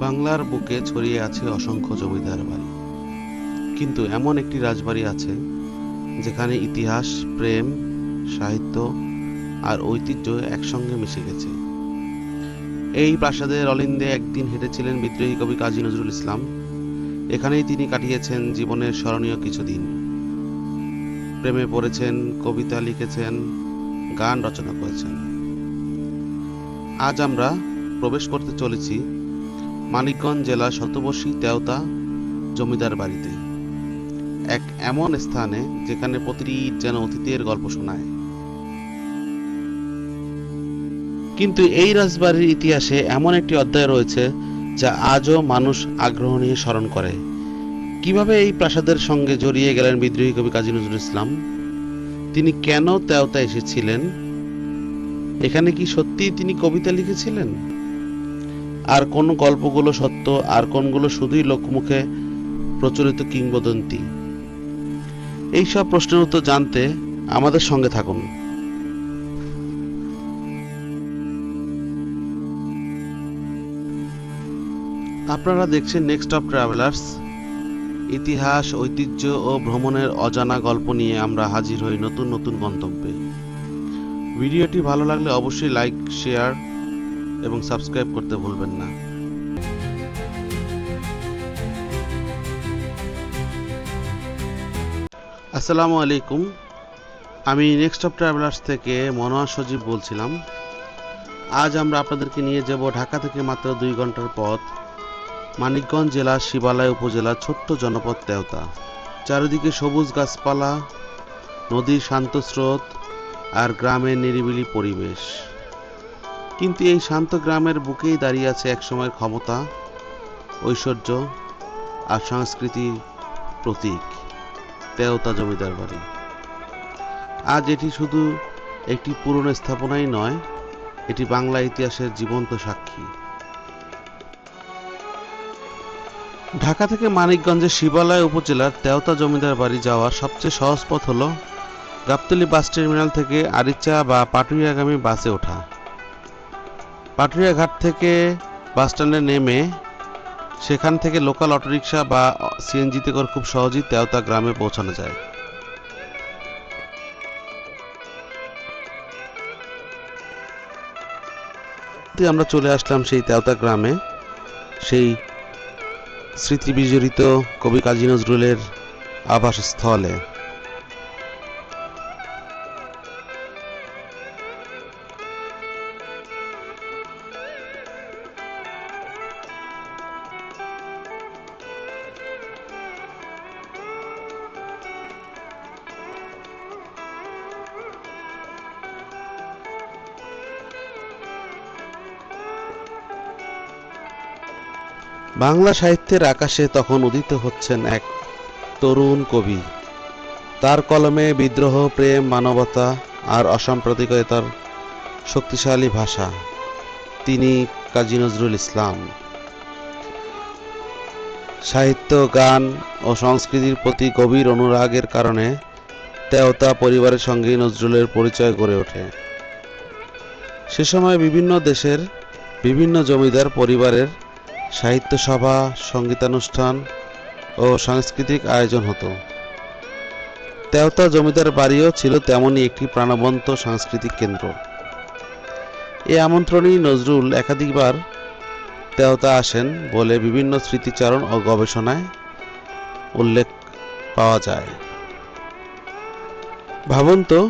বাংলার বুকে ছড়িয়ে আছে অসংখ্য জমিদার বাড়ি, কিন্তু এমন একটি রাজবাড়ি আছে যেখানে ইতিহাস, প্রেম, সাহিত্য আর ঐতিহ্য একসঙ্গে মিশে গেছে। এই প্রাসাদের অলিন্দে একদিন হেঁটেছিলেন বিদ্রোহী কবি কাজী নজরুল ইসলাম। এখানেই তিনি কাটিয়েছেন জীবনের স্মরণীয় কিছুদিন। প্রেমে পড়েছেন, কবিতা লিখেছেন, গান রচনা করেছেন। আজ আমরা প্রবেশ করতে চলেছি মানিকগঞ্জ জেলার শতবর্ষী তেওতা জমিদার বাড়িতে, এক এমন স্থানে যেখানে প্রতিটি ইট যেন অতীতের গল্প শোনায়। কিন্তু এই রাজবাড়ির ইতিহাসে এমন একটি অধ্যায় রয়েছে যা আজও মানুষ আগ্রহ নিয়ে স্মরণ করে। কিভাবে এই প্রাসাদের সঙ্গে জড়িয়ে গেলেন বিদ্রোহী কবি কাজী নজরুল ইসলাম? তিনি কেন তেওতা এসেছিলেন? এখানে কি সত্যিই তিনি কবিতা লিখেছিলেন? আর কোন গল্পগুলো সত্য, আর কোনগুলো শুধুই লোকমুখে প্রচলিত কিংবদন্তি? এইসব প্রশ্নের উত্তর জানতে আমাদের সঙ্গে থাকুন। আপনারা দেখছেন নেক্সট অফ ট্রাভেলার্স। ইতিহাস, ঐতিহ্য ও ভ্রমণের অজানা গল্প নিয়ে আমরা হাজির হই নতুন নতুন গন্তব্যে। ভিডিওটি ভালো লাগলে অবশ্যই লাইক, শেয়ার এবং সাবস্ক্রাইব করতে ভুলবেন না। আসসালামু আলাইকুম, আমি নেক্সট অফ ট্রাভেলার্স থেকে মনোয়ার সজীব বলছিলাম। আজ আমরা আপনাদেরকে নিয়ে যাব ঢাকা থেকে মাত্র 2 ঘন্টার পথ, মানিকগঞ্জ জেলার শিবালয় উপজেলার ছোট্ট জনপদ তেওতা। চারিদিকে সবুজ গাছপালা, নদীর শান্ত স্রোত আর গ্রামের নিরিবিলি পরিবেশ। কিন্তু এই শান্ত গ্রামের বুকেই দাঁড়িয়ে আছে একসময়ের ক্ষমতা, ঐশ্বর্য আর সংস্কৃতির প্রতীক, তেওতা জমিদার বাড়ি। আজ এটি শুধু একটি পুরনো স্থাপনাই নয়, এটি বাংলা ইতিহাসের জীবন্ত সাক্ষী। ঢাকা থেকে মানিকগঞ্জের শিবালয় উপজেলার তেওতা জমিদার বাড়ি যাওয়ার সবচেয়ে সহজ পথ হল গাবতলী বাস টার্মিনাল থেকে আরিচা বা পাটুরিয়াগামী বাসে ওঠা। পাটুরিয়া ঘাট থেকে বাস স্ট্যান্ডে নেমে সেখান থেকে লোকাল অটোরিকশা বা সিএনজিতে করে খুব সহজেই তেওতা গ্রামে পৌঁছানো যায়। আমরা চলে আসলাম সেই তেওতা গ্রামে, সেই স্মৃতি বিজড়িত কবি কাজী নজরুলের আবাসস্থলে। বাংলা সাহিত্যের আকাশে তখন উদিত হচ্ছেন এক তরুণ কবি। তার কলমে বিদ্রোহ, প্রেম, মানবতা আর অসাম্প্রদায়িকতার শক্তিশালী ভাষা। তিনি কাজী নজরুল ইসলাম। সাহিত্য, গান ও সংস্কৃতির প্রতি গভীর অনুরাগের কারণে তেওতা পরিবারের সঙ্গে নজরুলের পরিচয় গড়ে ওঠে। সে সময় বিভিন্ন দেশের বিভিন্ন জমিদার পরিবারের সাহিত্য সভা, সঙ্গীতানুষ্ঠান ও সাংস্কৃতিক আয়োজন হতো। তেওতা জমিদার বাড়িও ছিল তেমনই একটি প্রাণবন্ত সাংস্কৃতিক কেন্দ্র। এই আমন্ত্রণেই নজরুল একাধিকবার তেওতা আসেন বলে বিভিন্ন স্মৃতিচারণ ও গবেষণায় উল্লেখ পাওয়া যায়। ভাবুন তো,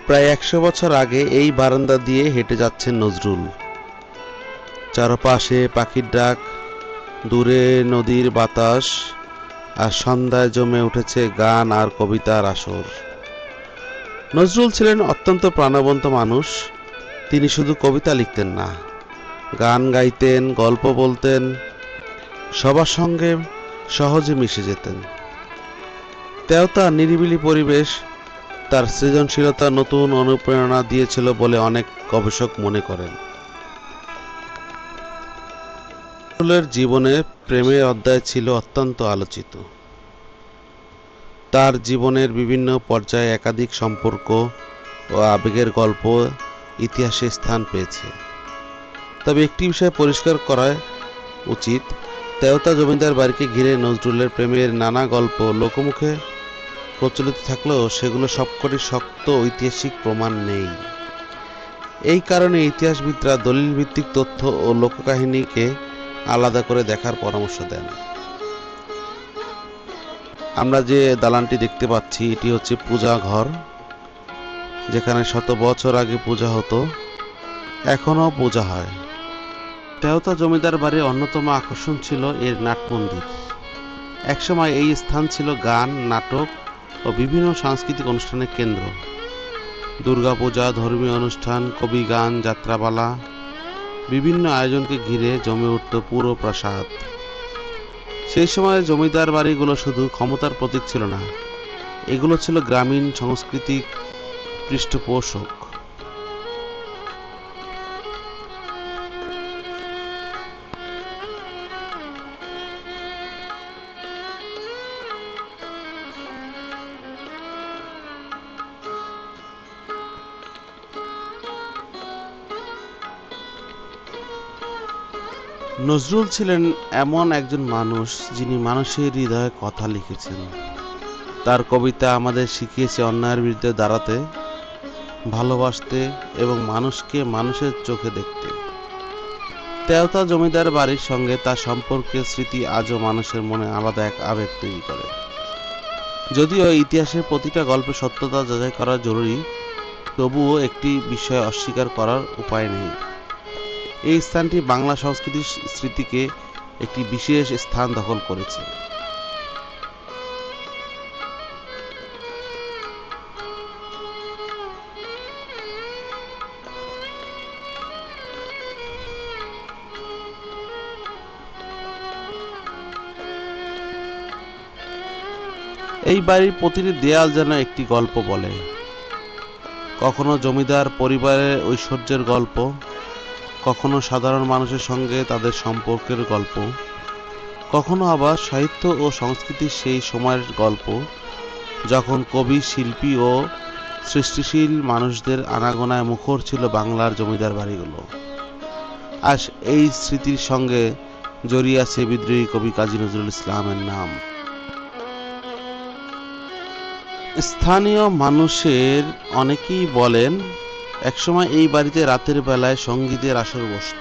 প্রায় 100 বছর আগে এই বারান্দা দিয়ে হেঁটে যাচ্ছেন নজরুল। চারপাশে পাখির ডাক, দূরে নদীর বাতাস, আর সন্ধ্যায় জমে উঠেছে গান আর কবিতার আসর। নজরুল ছিলেন অত্যন্ত প্রাণবন্ত মানুষ। তিনি শুধু কবিতা লিখতেন না, গান গাইতেন, গল্প বলতেন, সবার সঙ্গে সহজে মিশে যেতেন। তেওতা নিরিবিলি পরিবেশ তার সৃজনশীলতা নতুন অনুপ্রেরণা দিয়েছিল বলে অনেক গবেষক মনে করেন। নজরুলের জীবনে প্রেমের অধ্যায় ছিল অত্যন্ত আলোচিত। তার জীবনের বিভিন্ন পর্যায়ে একাধিক সম্পর্ক ও আবেগের গল্প ইতিহাসে স্থান পেয়েছে। তবে একটি বিষয় পরিষ্কার করায় উচিত, তেওতা জমিদার বাড়িকে ঘিরে নজরুলের প্রেমের নানা গল্প লোকমুখে প্রচলিত থাকলেও সেগুলো সবকটি শক্ত ঐতিহাসিক প্রমাণ নেই। এই কারণে ইতিহাসবিদরা দলিলভিত্তিক তথ্য ও লোককাহিনীকে আলাদা করে দেখার পরামর্শ দেন। আমরা যে দালানটি দেখতে পাচ্ছি এটি হচ্ছে পূজা ঘর, যেখানে শত বছর আগে পূজা হতো, এখনও পূজা হয়। তেওতা জমিদার বাড়ির অন্যতম আকর্ষণ ছিল এর নাট মন্দির। একসময় এই স্থান ছিল গান, নাটক ও বিভিন্ন সাংস্কৃতিক অনুষ্ঠানের কেন্দ্র। দুর্গাপূজা, ধর্মীয় অনুষ্ঠান, কবি গান, যাত্রাপালা, বিভিন্ন আয়োজনকে ঘিরে জমে উঠত পুরো প্রাসাদ। সেই সময় জমিদার বাড়িগুলো শুধু ক্ষমতার প্রতীক ছিল না, এগুলো ছিল গ্রামীণ সাংস্কৃতিক পৃষ্ঠপোষক। নজরুল ছিলেন এমন একজন মানুষ যিনি মানুষের হৃদয়ে কথা লিখেছেন। তার কবিতা আমাদের শিখিয়েছে অন্যায়ের বিরুদ্ধে দাঁড়াতে, ভালোবাসতে এবং মানুষকে মানুষের চোখে দেখতে। তেওতা জমিদার বাড়ির সঙ্গে তার সম্পর্কের স্মৃতি আজও মানুষের মনে আলাদা এক আবেগ তৈরি করে। যদিও ইতিহাসের প্রতিটা গল্পের সত্যতা যাচাই করা জরুরি, তবুও একটি বিষয় অস্বীকার করার উপায় নেই, এই স্থানটি বাংলা সংস্কৃতির স্মৃতিকে একটি বিশেষ স্থান দখল করেছে। এই বাড়ির প্রতিটি দেয়াল যেন একটি গল্প বলে, কখনো জমিদার পরিবারের ঐশ্বর্যের গল্প, কখনো সাধারণ মানুষের সঙ্গে তাদের সম্পর্কের গল্প, কখনো আবার সাহিত্য ও সংস্কৃতির সেই সময়ের গল্প যখন কবি, শিল্পী ও সৃষ্টিশীল মানুষদের আনাগোনায় মুখর ছিল বাংলার জমিদার বাড়িগুলো। আর এই স্মৃতির সঙ্গে জড়িয়ে আছে বিদ্রোহী কবি কাজী নজরুল ইসলামের নাম। স্থানীয় মানুষের অনেকেই বলেন একসময় এই বাড়িতে রাতের বেলায় সঙ্গীতের আসর বসত।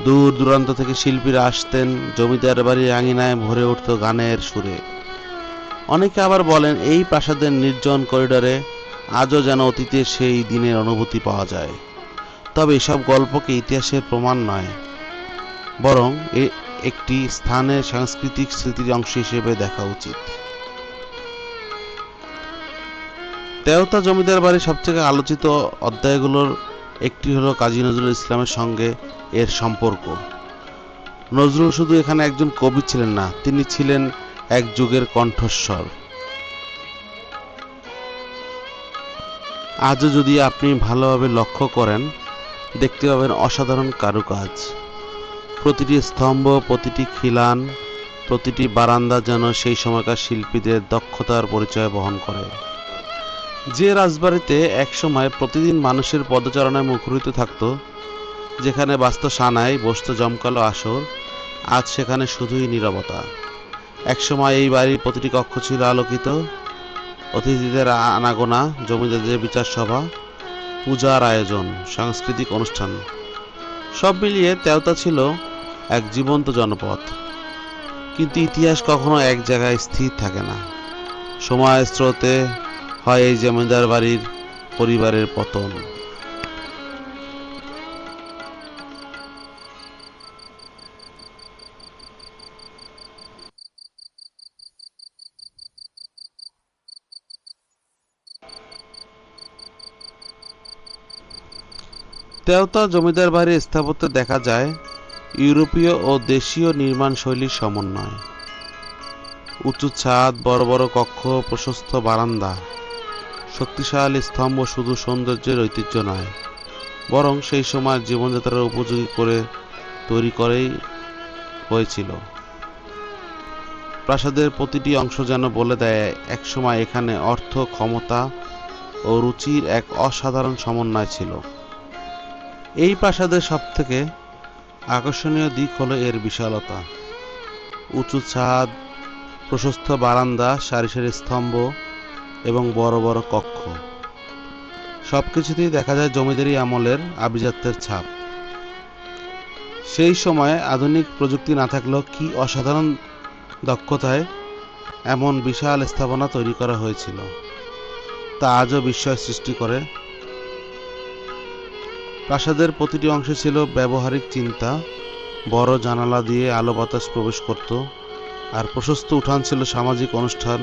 দূর দূরান্ত থেকে শিল্পীরা আসতেন, জমিদার বাড়ির আঙিনায় ভরে উঠত গানের সুরে। অনেকে আবার বলেন এই প্রাসাদের নির্জন করিডোরে আজও যেন অতীতের সেই দিনের অনুভূতি পাওয়া যায়। তবে এসব গল্পকে ইতিহাসের প্রমাণ নয়, বরং একটি স্থানের সাংস্কৃতিক স্মৃতির অংশ হিসেবে দেখা উচিত। তেওতা জমিদার বাড়ির সবথেকে আলোচিত অধ্যায়গুলোর একটি হলো কাজী নজরুল ইসলামের সঙ্গে এর সম্পর্ক। নজরুল শুধু এখানে একজন কবি ছিলেন না, তিনি ছিলেন এক যুগের কণ্ঠস্বর। আজও যদি আপনি ভালোভাবে লক্ষ্য করেন, দেখতে পাবেন অসাধারণ কারুকাজ। প্রতিটি স্তম্ভ, প্রতিটি খিলান, প্রতিটি বারান্দা যেন সেই সময়কার শিল্পীদের দক্ষতার পরিচয় বহন করে। যে রাজবাড়িতে একসময় প্রতিদিন মানুষের পদচারণায় মুখরিত থাকত, যেখানে বাজত সানাই, বসত জমকালো আসর, আজ সেখানে শুধুই নীরবতা। একসময় এই বাড়ির প্রতিটি কক্ষ ছিল আলোকিত, অতিথিদের আনাগোনা, জমিদারদের বিচার সভা, পূজার আয়োজন, সাংস্কৃতিক অনুষ্ঠান, সব মিলিয়ে তেওতা ছিল এক জীবন্ত জনপদ। কিন্তু ইতিহাস কখনো এক জায়গায় স্থির থাকে না, সময়ের স্রোতে হয় এই জমিদার বাড়ির পরিবারের পতন। তেওতা জমিদার বাড়ির স্থাপত্যে দেখা যায় ইউরোপীয় ও দেশীয় নির্মাণ শৈলীর সমন্বয়। উঁচু ছাদ, বড় বড় কক্ষ, প্রশস্ত বারান্দা, শক্তিশালী স্তম্ভ শুধু সৌন্দর্যের ঐতিহ্য নয়, বরং সেই সময় জীবনযাত্রার উপযোগী করে তৈরি করেই হয়েছিল। প্রাসাদের প্রতিটি অংশ যেন বলে দেয় একসময় এখানে অর্থ, ক্ষমতা ও রুচির এক অসাধারণ সমন্বয় ছিল। এই প্রাসাদের সবথেকে আকর্ষণীয় দিক হলো এর বিশালতা, উঁচু ছাদ, প্রশস্ত বারান্দা, সারি সারি স্তম্ভ এবং বড় বড় কক্ষ। সবকিছুতেই দেখা যায় জমিদারি আমলের আভিজাত্যের ছাপ। সেই সময়ে আধুনিক প্রযুক্তি না থাকলেও কি অসাধারণ দক্ষতায় এমন বিশাল স্থাপনা তৈরি করা হয়েছিল তা আজও বিস্ময় সৃষ্টি করে। প্রাসাদের প্রতিটি অংশে ছিল ব্যবহারিক চিন্তা, বড় জানালা দিয়ে আলো বাতাস প্রবেশ করত, আর প্রশস্ত উঠান ছিল সামাজিক অনুষ্ঠান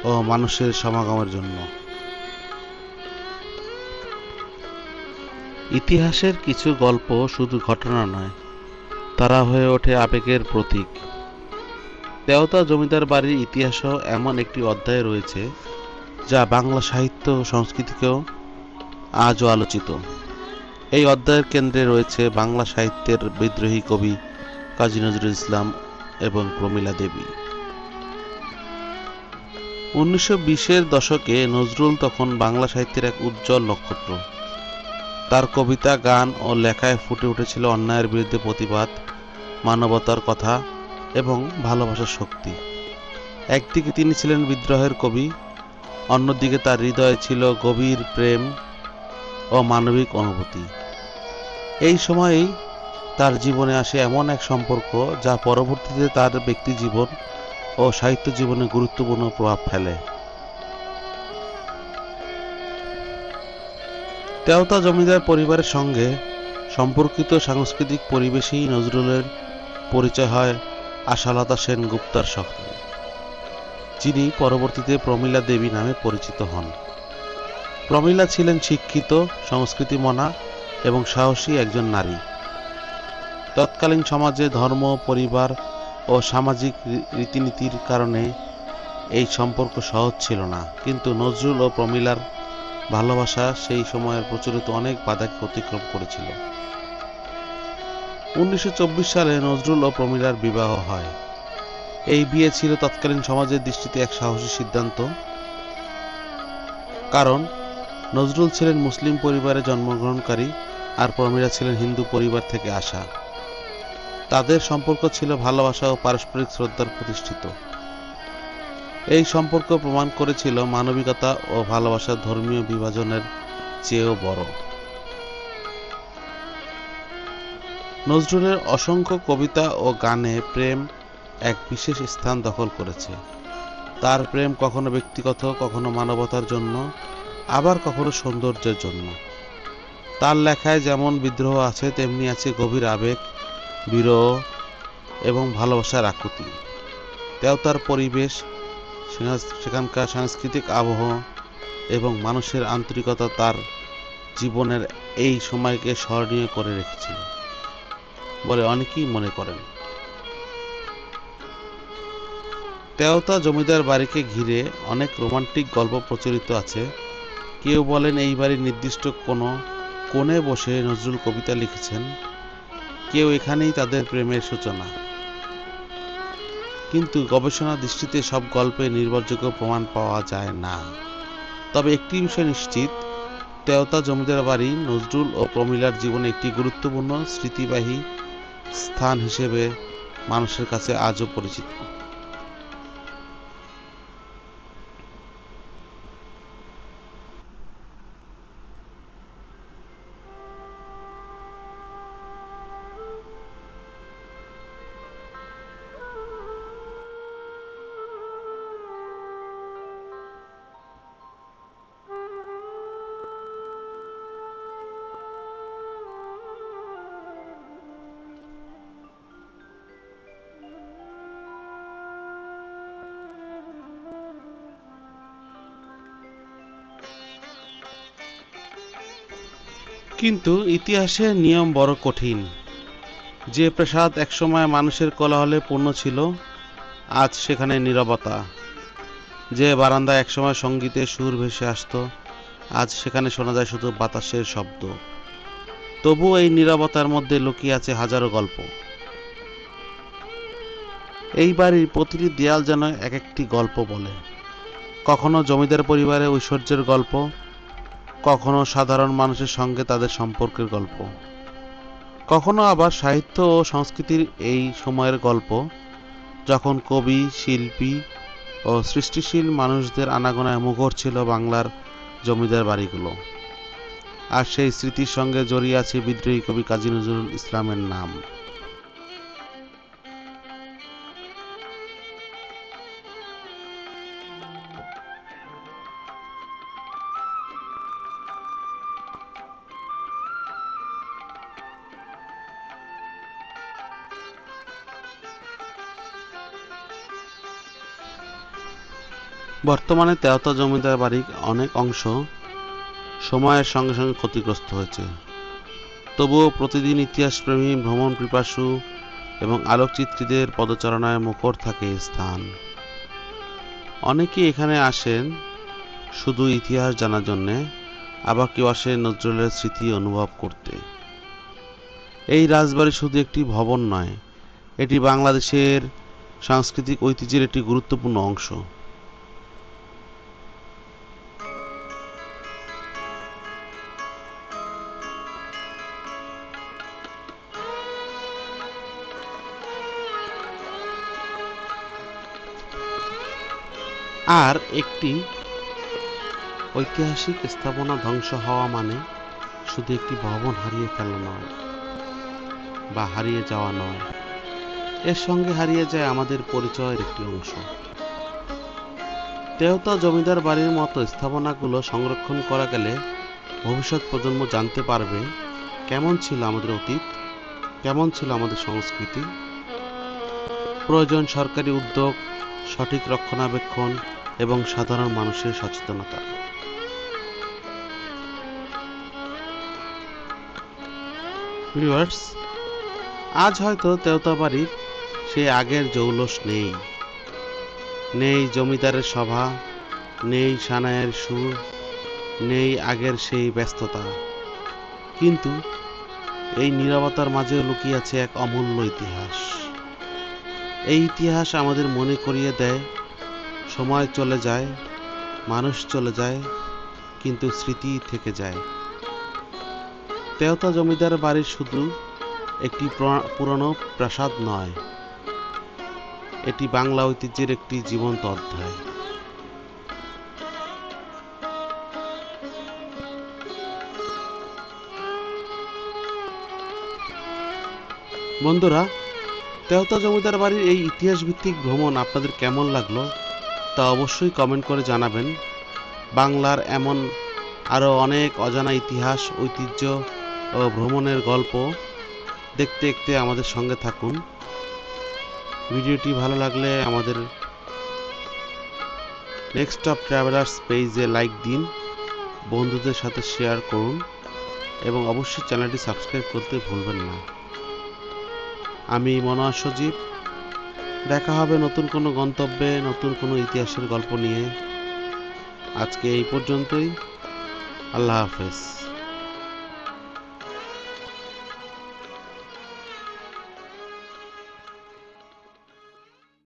ও মানুষের সমাগমের জন্য। ইতিহাসের কিছু গল্প শুধু ঘটনা নয়, তারা হয়ে ওঠে আবেগের প্রতীক। দেওতা জমিদার বাড়ির ইতিহাসও এমন একটি অধ্যায় রয়েছে যা বাংলা সাহিত্য ও সংস্কৃতিকেও আজও আলোচিত। এই অধ্যায়ের কেন্দ্রে রয়েছে বাংলা সাহিত্যের বিদ্রোহী কবি কাজী নজরুল ইসলাম এবং প্রমীলা দেবী। 1920-এর দশকে নজরুল তখন বাংলা সাহিত্যের এক উজ্জ্বল নক্ষত্র। তার কবিতা, গান ও লেখায় ফুটে উঠেছিল অন্যায়ের বিরুদ্ধে প্রতিবাদ, মানবতার কথা এবং ভালোবাসার শক্তি। একদিকে তিনি ছিলেন বিদ্রোহের কবি, অন্যদিকে তার হৃদয়ে ছিল গভীর প্রেম ও মানবিক অনুভূতি। এই সময়েই তার জীবনে আসে এমন এক সম্পর্ক যা পরবর্তীতে তার ব্যক্তিজীবন ও সাহিত্য জীবনে গুরুত্বপূর্ণ প্রভাব ফেলে। তেওতা জমিদার পরিবারের সঙ্গে সম্পর্কিত সাংস্কৃতিক পরিবেশেই নজরুলের পরিচয় হয় আশালতা সেনগুপ্তার সঙ্গে, যিনি পরবর্তীতে প্রমীলা দেবী নামে পরিচিত হন। প্রমীলা ছিলেন শিক্ষিত, সংস্কৃতিমনা এবং সাহসী একজন নারী। তৎকালীন সমাজে ধর্ম, পরিবার ও সামাজিক রীতিনীতির কারণে এই সম্পর্ক সহজ ছিল না, কিন্তু নজরুল ও প্রমীলার ভালোবাসা সেই সময়ের প্রচলিত অনেক বাধাকে অতিক্রম করেছিল। 1924 সালে নজরুল ও প্রমীলার বিবাহ হয়। এই বিয়ে ছিল তৎকালীন সমাজের দৃষ্টিতে এক সাহসী সিদ্ধান্ত, কারণ নজরুল ছিলেন মুসলিম পরিবারে জন্মগ্রহণকারী আর প্রমীলা ছিলেন হিন্দু পরিবার থেকে আসা। তাদের সম্পর্ক ছিল ভালোবাসা ও পারস্পরিক শ্রদ্ধার প্রতিষ্ঠিত। এই সম্পর্ক প্রমাণ করেছিল মানবিকতা ও ভালোবাসা ধর্মীয় বিভাজনের চেয়েও বড়। নজরুলের অসংখ্য কবিতা ও গানে প্রেম এক বিশেষ স্থান দখল করেছে। তার প্রেম কখনো ব্যক্তিগত, কখনো মানবতার জন্য, আবার কখনো সৌন্দর্যের জন্য। তার লেখায় যেমন বিদ্রোহ আছে, তেমনি আছে গভীর আবেগ, বিরহ এবং ভালোবাসার আকুতি। তেওতার পরিবেশ, সেখানকার সাংস্কৃতিক আবহ এবং মানুষের আন্তরিকতা তার জীবনের এই সময়কে স্মরণীয় করে রেখেছিল বলে অনেকেই মনে করেন। তেওতা জমিদার বাড়িকে ঘিরে অনেক রোমান্টিক গল্প প্রচলিত আছে। কেউ বলেন এই বাড়ির নির্দিষ্ট কোনো কোণে বসে নজরুল কবিতা লিখেছেন, কেউ এখানেই তাদের প্রেমের সূচনা। কিন্তু গবেষণা দৃষ্টিতে সব গল্পে নির্ভরযোগ্য প্রমাণ পাওয়া যায় না। তবে একটি বিষয় নিশ্চিত, তেওতা জমিদার বাড়ি নজরুল ও প্রমীলার জীবনে একটি গুরুত্বপূর্ণ স্মৃতিবাহী স্থান হিসেবে মানুষের কাছে আজও পরিচিত। কিন্তু ইতিহাসের নিয়ম বড় কঠিন। যে প্রাসাদ একসময় মানুষের কোলাহলে পূর্ণ ছিল, আজ সেখানে নীরবতা। যে বারান্দায় একসময় সঙ্গীতের সুর ভেসে আসতো, আজ সেখানে শোনা যায় শুধু বাতাসের শব্দ। তবু এই নীরবতার মধ্যে লুকিয়ে আছে হাজারো গল্প। এই বাড়ির প্রতিটি দেয়াল যেন এক একটি গল্প বলে। কখনো জমিদার পরিবারের ঐশ্বর্যের গল্প, কখনো সাধারণ মানুষের সঙ্গে তাদের সম্পর্কের গল্প। কখনো আবার সাহিত্য ও সংস্কৃতির এই সময়ের গল্প, যখন কবি, শিল্পী ও সৃষ্টিশীল মানুষদের আনাগোনায় মুখর ছিল বাংলার জমিদার বাড়িগুলো। আর সেই স্মৃতির সঙ্গে জড়িয়ে আছে বিদ্রোহী কবি কাজী নজরুল ইসলামের নাম। বর্তমানে তেওতা জমিদার বাড়ির অনেক অংশ সময়ের সঙ্গে সঙ্গে ক্ষতিগ্রস্ত হয়েছে। তবুও প্রতিদিন ইতিহাসপ্রেমী, ভ্রমণ পিপাসু এবং আলোকচিত্রীদের পদচারণায় মুখর থাকে এই স্থান। অনেকেই এখানে আসেন শুধু ইতিহাস জানার জন্যে, আবার কেউ আসেন নজরুলের স্মৃতি অনুভব করতে। এই রাজবাড়ি শুধু একটি ভবন নয়, এটি বাংলাদেশের সাংস্কৃতিক ঐতিহ্যের একটি গুরুত্বপূর্ণ অংশ। আর একটি ঐতিহাসিক স্থাপনা ধ্বংস হওয়া মানে শুধু একটি ভবন হারিয়ে ফেলা নয় বা হারিয়ে যাওয়া নয়, এর সঙ্গে হারিয়ে যায় আমাদের পরিচয়ের একটি অংশ। তেওতা জমিদার বাড়ির মতো স্থাপনাগুলো সংরক্ষণ করা গেলে ভবিষ্যৎ প্রজন্ম জানতে পারবে কেমন ছিল আমাদের অতীত, কেমন ছিল আমাদের সংস্কৃতি। প্রয়োজন সরকারি উদ্যোগ, সঠিক রক্ষণাবেক্ষণ এবং সাধারণ মানুষের সচেতনতা। ভিউয়ার্স, আজ হয়তো তেওতা বাড়ির সেই আগের জৌলস নেই, নেই জমিদারের সভা, নেই সানাইয়ের সুর, নেই আগের সেই ব্যস্ততা, কিন্তু এই নীরবতার মাঝে লুকিয়ে আছে এক অমূল্য ইতিহাস। এই ইতিহাস আমাদের মনে করিয়ে দেয়, সময় চলে যায়, মানুষ চলে যায়, কিন্তু স্মৃতি থেকে যায়। তেওতা জমিদার বাড়ি শুধু একটি পুরনো প্রাসাদ নয়, এটি বাংলা ঐতিহ্যের একটি জীবন্ত অধ্যায়। বন্ধুরা, তেওতা জমিদার বাড়ির এই ইতিহাস ভিত্তিক ভ্রমণ আপনাদের কেমন লাগলো তা অবশ্যই কমেন্ট করে জানাবেন। বাংলার এমন আরও অনেক অজানা ইতিহাস, ঐতিহ্য ও ভ্রমণের গল্প দেখতে দেখতে আমাদের সঙ্গে থাকুন। ভিডিওটি ভালো লাগলে আমাদের নেক্সট অফ ট্রাভেলার্স পেজে লাইক দিন, বন্ধুদের সাথে শেয়ার করুন এবং অবশ্যই চ্যানেলটি সাবস্ক্রাইব করতে ভুলবেন না। আমি মনোয়ার সজীব, দেখা হবে নতুন কোনো গন্তব্যে, নতুন কোনো ইতিহাসের গল্প নিয়ে। আজকে এই পর্যন্তই। আল্লাহ হাফেজ।